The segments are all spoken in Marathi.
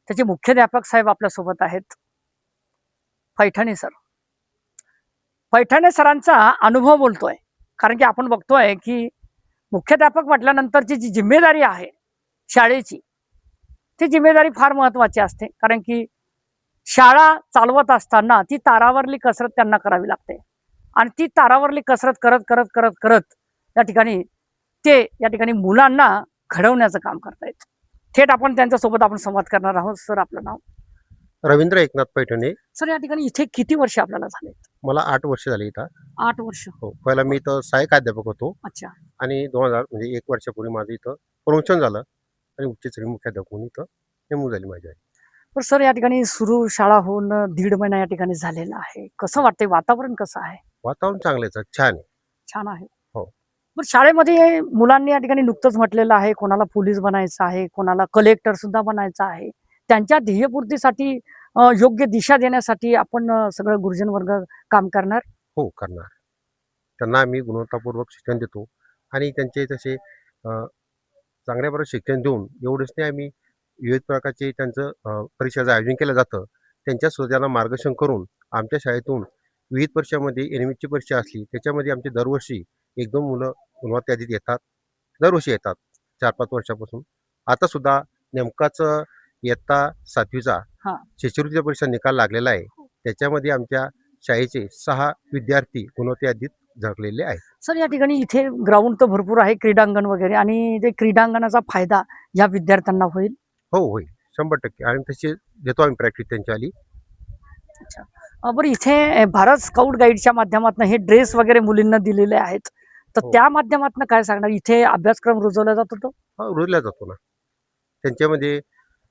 त्याचे मुख्याध्यापक साहेब आपल्यासोबत आहेत, पैठणे सर. पैठणे सरांचा अनुभव बोलतोय, कारण की आपण बघतोय की मुख्याध्यापक म्हटल्यानंतरची जी जिम्मेदारी आहे शाळेची, ती जिम्मेदारी फार महत्त्वाची असते. कारण की शाळा चालवत असताना ती तारावरली कसरत त्यांना करावी लागते आणि ती तारावरली कसरत करत करत करत करत या ठिकाणी ते या ठिकाणी मुलांना घडवण्याचं काम करतायत. थेट आपण त्यांच्यासोबत आपण संवाद करणार आहोत. सर, आपलं नाव? रवींद्र एकनाथ पैठणे. सर, या ठिकाणी इथे किती वर्ष आपल्याला झाले? मला 8 वर्ष झाली इथं. 8 वर्ष. हो, पहिला मी इथं सहाय्यक अध्यापक होतो अच्छा. आणि 2000 म्हणजे 1 वर्षापूर्वी माझं इथं प्रमोशन झालं आणि उच्च श्रेणी मुख्याध्यापक म्हणून इथं नेमणूक झाली माझी. पण सर, या ठिकाणी सुरू शाळा होऊन 1.5 महिना या ठिकाणी झालेला आहे. कसं वाटतंय? वातावरण कसं आहे? वातावरण चांगलंच आहे, छान आहे. छान आहे. हो. पण शाळेमध्ये मुलांनी या ठिकाणी नुकतंच म्हटलेलं आहे, कोणाला पोलीस बनायचं आहे, कोणाला कलेक्टर सुद्धा बनायचं आहे. त्यांच्या ध्येयपूर्तीसाठी योग्य दिशा देण्यासाठी आपण सगळं गुरुजन वर्ग काम करणार. हो, करणार. त्यांना आम्ही गुणवत्तापूर्वक शिक्षण देतो आणि त्यांचे तसे चांगल्या प्रकारे शिक्षण देऊन एवढंच नाही, आम्ही विविध प्रकारचे त्यांचं परीक्षेचं आयोजन केलं जातं. त्यांच्या त्यांना मार्गदर्शन करून आमच्या शाळेतून विविध परीक्षामध्ये NMHची परीक्षा असली त्याच्यामध्ये आमची दरवर्षी 1-2 मुलं गुणवत्ता यादीत येतात. दरवर्षी येतात 4-5 वर्षापासून. आता सुद्धा नेमकाच इयत्ता 7वीचा हां. शिष्यवृत्तीचा परीक्षा निकाल लागलेला आहे. त्याच्यामध्ये आमच्या शाळेचे 6 विद्यार्थी गुणवत्ता यादीत झळकलेले आहेत. सर, या ठिकाणी इथे ग्राउंड तर भरपूर आहे, क्रीडांगण वगैरे, आणि ते क्रीडांगणाचा फायदा या विद्यार्थ्यांना होईल. हो, होईल 100% आणि तशी देतो आम्ही प्रॅक्टिस त्यांची आली. अच्छा. बरं, इथे भारत स्काउट गाईडच्या माध्यमातून हे ड्रेस वगैरे मुलींना दिलेले आहेत, तर हो. त्या माध्यमातून काय सांगणार? इथे अभ्यासक्रम रुजवला जातो तो? हो, रुजला जातो ना. त्यांच्यामध्ये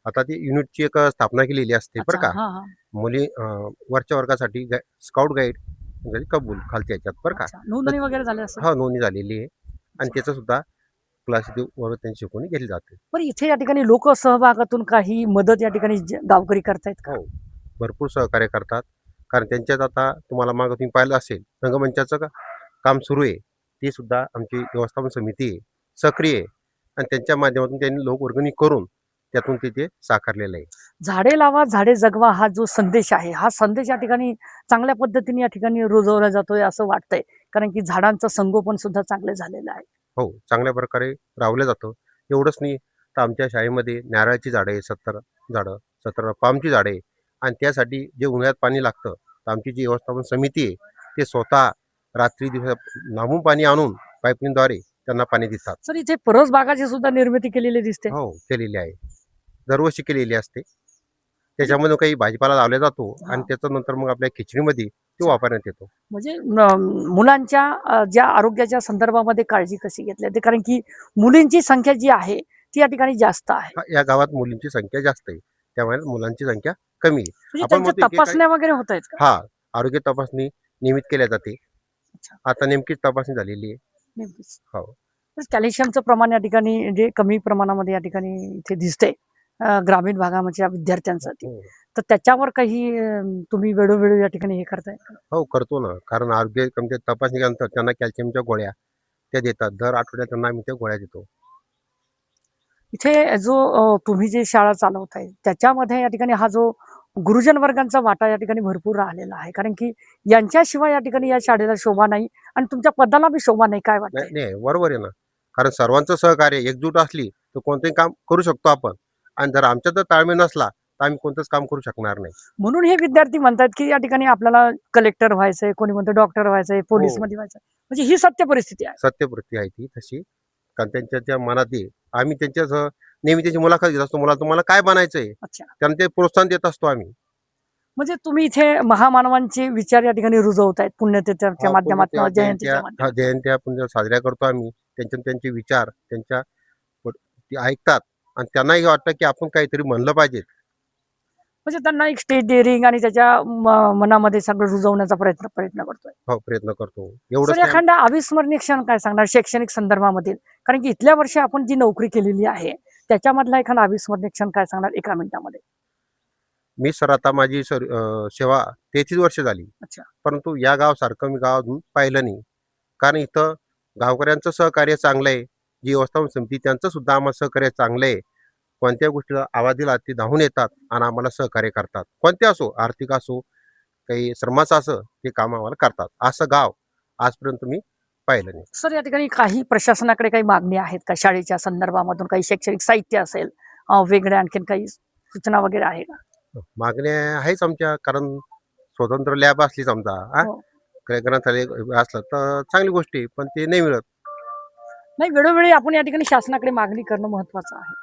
आता ती युनिटची एक स्थापना केलेली असते बरं अच्छा. का. हां, हां. मुली वरच्या वर्गासाठी स्काउट गाईड म्हणजे कबूल खालच्या ह्याच्यात बरं का. अच्छा. नोंदणी वगैरे झाली असेल? हा, नोंदणी झालेली आहे आणि त्याचं सुद्धा क्लास वर त्यांची शिकवणी घेतली जाते. पण इथे या ठिकाणी लोकसहभागातून काही मदत या ठिकाणी गावकरी करतायत का? हो, भरपूर सहकार्य करतात. कारण त्यांच्यात आता तुम्हाला मागं तुम्ही पाहिलं असेल रंगमंचाचं काम सुरू आहे. ते सुद्धा आमची व्यवस्थापन समिती आहे, सक्रिय आहे आणि त्यांच्या माध्यमातून त्यांनी लोकवर्गणी करून त्यातून ते साकारलेलं आहे. झाडे लावा, झाडे जगवा हा जो संदेश आहे, हा संदेश या ठिकाणी चांगल्या पद्धतीने या ठिकाणी रुजवला जातोय असं वाटतंय, कारण की झाडांचं संगोपन सुद्धा चांगलं झालेलं आहे. हो, चांगल्या प्रकारे राबवलं जातं. एवढंच नाही तर आमच्या शाळेमध्ये नारळाची झाडं आहे 70 झाडं, 17 पामची झाडं आहे आणि त्यासाठी जे उन्हाळ्यात पाणी लागतं तर आमची जी व्यवस्थापन समिती आहे ते स्वतः रात्री दिवसा लांबून पाणी आणून पाईपलाईनद्वारे त्यांना पाणी देतात. सर, इथे परस बागाची सुद्धा निर्मिती केलेली दिसते. हो, केलेली आहे. दरवर्षी केलेली असते. त्याच्यामध्ये काही भाजीपाला लावला जातो आणि त्याचं नंतर मग आपल्या खिचडीमध्ये तो वापरण्यात येतो. म्हणजे मुलांच्या ज्या आरोग्याच्या संदर्भामध्ये काळजी कशी घेतली जाते, कारण की मुलींची संख्या जी आहे ती या ठिकाणी जास्त आहे. या गावात मुलींची संख्या जास्त आहे, त्यामुळे मुलांची संख्या कमी आहे. म्हणजे आपण त्यांच्या म्हणतो की तपासण्या वगैरे होत आहेत का? हा, आरोग्य तपासणी नियमित केल्या जाते. अच्छा. आता नेमकीच तपासणी झालेली आहे. नेमकीच. हो. तर कॅल्शियमचं प्रमाण या ठिकाणी जे कमी प्रमाणामध्ये या ठिकाणी इथे दिसते ग्रामीण भागाच्या विद्यार्थ्यांसाठी, हो. तर त्याच्यावर काही तुम्ही वेळोवेळी या ठिकाणी हे करताय का? हो, करतो ना. कारण आरोग्य कमते तपासणी केल्यानंतर त्यांना कॅल्शियमच्या गोळ्या त्या देतात. दर आठवड्यात त्यांना आम्ही त्या गोळ्या देतो. इथे जो तुम्ही जी शाळा चालवताय त्याच्यामध्ये या ठिकाणी हा जो गुरुजन वर्गांचा वाटा या ठिकाणी भरपूर राहिलेला आहे, कारण की यांच्याशिवाय या ठिकाणी या शाळेला शोभा नाही आणि तुमच्या पदाला बी शोभा नाही. काय वाटतंय? नाही, नाही, बरोबर आहे ना. कारण सर्वांचं सहकार्य एकजूट असली तर कोणतेही काम करू शकतो आपण आणि जर आमच्यात जर ताळमेळ नसला तर आम्ही कोणतंच काम करू शकणार नाही. म्हणून हे विद्यार्थी म्हणतात की या ठिकाणी आपल्याला कलेक्टर व्हायचंय, कोणी म्हणतं डॉक्टर व्हायचंय, पोलीस मध्ये व्हायचंय. म्हणजे ही सत्य परिस्थिती आहे. सत्यवृत्ती आहे ती तशी. कारण त्यांच्या ज्या मनात आहे, आम्ही त्यांच्या नेहमी त्याची मुलाखत घेत असतो. मुला तुम्हाला काय बनायचंय? अच्छा. त्यांना ते प्रोत्साहन देत असतो आम्ही. म्हणजे तुम्ही इथे महामानवांचे विचार या ठिकाणी रुजवतायत पुण्यतिथीच्या माध्यमातून, जयंतीच्या माध्यमातून. जयंत्या पुण्य साजऱ्या करतो आम्ही. त्यांचे विचार त्यांच्या ते ऐकतात आणि त्यांनाही वाटतं की आपण काहीतरी म्हणलं पाहिजे. म्हणजे त्यांना एक स्टेज डेअरिंग आणि त्याच्या मनामध्ये सगळं रुजवण्याचा प्रयत्न करतोय. हो, प्रयत्न करतो. सर, एवढंच एखादा अविस्मरणीय क्षण काय सांगणार शैक्षणिक संदर्भामधील, कारण की इथल्या वर्षी आपण जी नोकरी केलेली आहे त्याच्यामधला एखादा अविस्मरणीय क्षण काय सांगणार 1 मिनिटामध्ये? मी सर आता माझी सेवा 33 वर्ष झाली. अच्छा. परंतु या गावासारखं मी गाव अजून पाहिलं नाही. कारण इथं गावकऱ्यांचं सहकार्य चांगलं आहे. जी व्यवस्थापन समिती त्यांचं सुद्धा आम्हाला सहकार्य चांगलं आहे कोणत्या गोष्टीला आवाज दिला ते धावून येतात आणि आम्हाला सहकार्य करतात. कोणते असो, आर्थिक असो, काही श्रमाचं असो, ते काम आम्हाला करतात. असं गाव आजपर्यंत मी पाहिलं नाही. सर या ठिकाणी काही प्रशासनाकडे काही मागणी आहेत का शाळेच्या संदर्भामधून काही शैक्षणिक साहित्य असेल वेगळ्या आणखीन काही सूचना वगैरे आहे का? मागण्या आहेच आमच्या, कारण स्वतंत्र लॅब असलीच आमचा हो. ग्रंथालय असलं तर चांगली गोष्ट आहे, पण ते नाही मिळत. नाही वेळोवेळी आपण या ठिकाणी शासनाकडे मागणी करणं महत्वाचं आहे.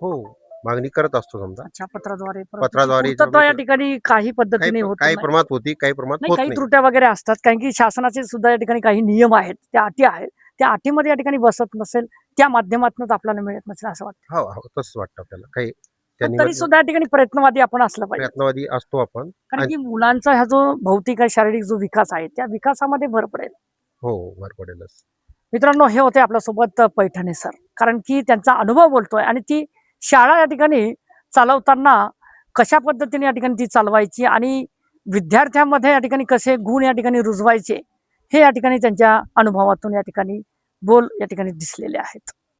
हो, मागणी करत असतो समजा. अच्छा पत्राद्वारे पत्राद्वारे पूर्तता या ठिकाणी काही पद्धतीने होत काही नाही. प्रमाणात होती, काही प्रमाणात नाही होत काही नाही. त्रुट्या वगैरे असतात कारण की शासनाचे सुद्धा या ठिकाणी काही नियम आहेत त्या अटी आहेत त्या अटीमध्ये या ठिकाणी बसत नसेल त्या माध्यमातूनच आपल्याला मिळत नसेल असं वाटतं. हो, हो, तसंच वाटतं आपल्याला. काही पण त्यांनी तरी सुद्धा या ठिकाणी प्रयत्नवादी आपण असलं पाहिजे प्रयत्नवादी असतो आपण. कारण आणि की मुलांचा हा जो भौतिक आणि शारीरिक जो विकास आहे त्या विकासामध्ये भर पडेल. हो, भर पडेलच. मित्रांनो हे होते आपल्यासोबत पैठणे सर कारण की त्यांचा अनुभव बोलतोय आणि ती शाळा या ठिकाणी चालवताना कशा पद्धतीने या ठिकाणी ती चालवायची आणि विद्यार्थ्यांमध्ये या ठिकाणी कसे गुण या ठिकाणी रुजवायचे हे या ठिकाणी त्यांच्या अनुभवातून या ठिकाणी बोल या ठिकाणी दिसलेले आहेत.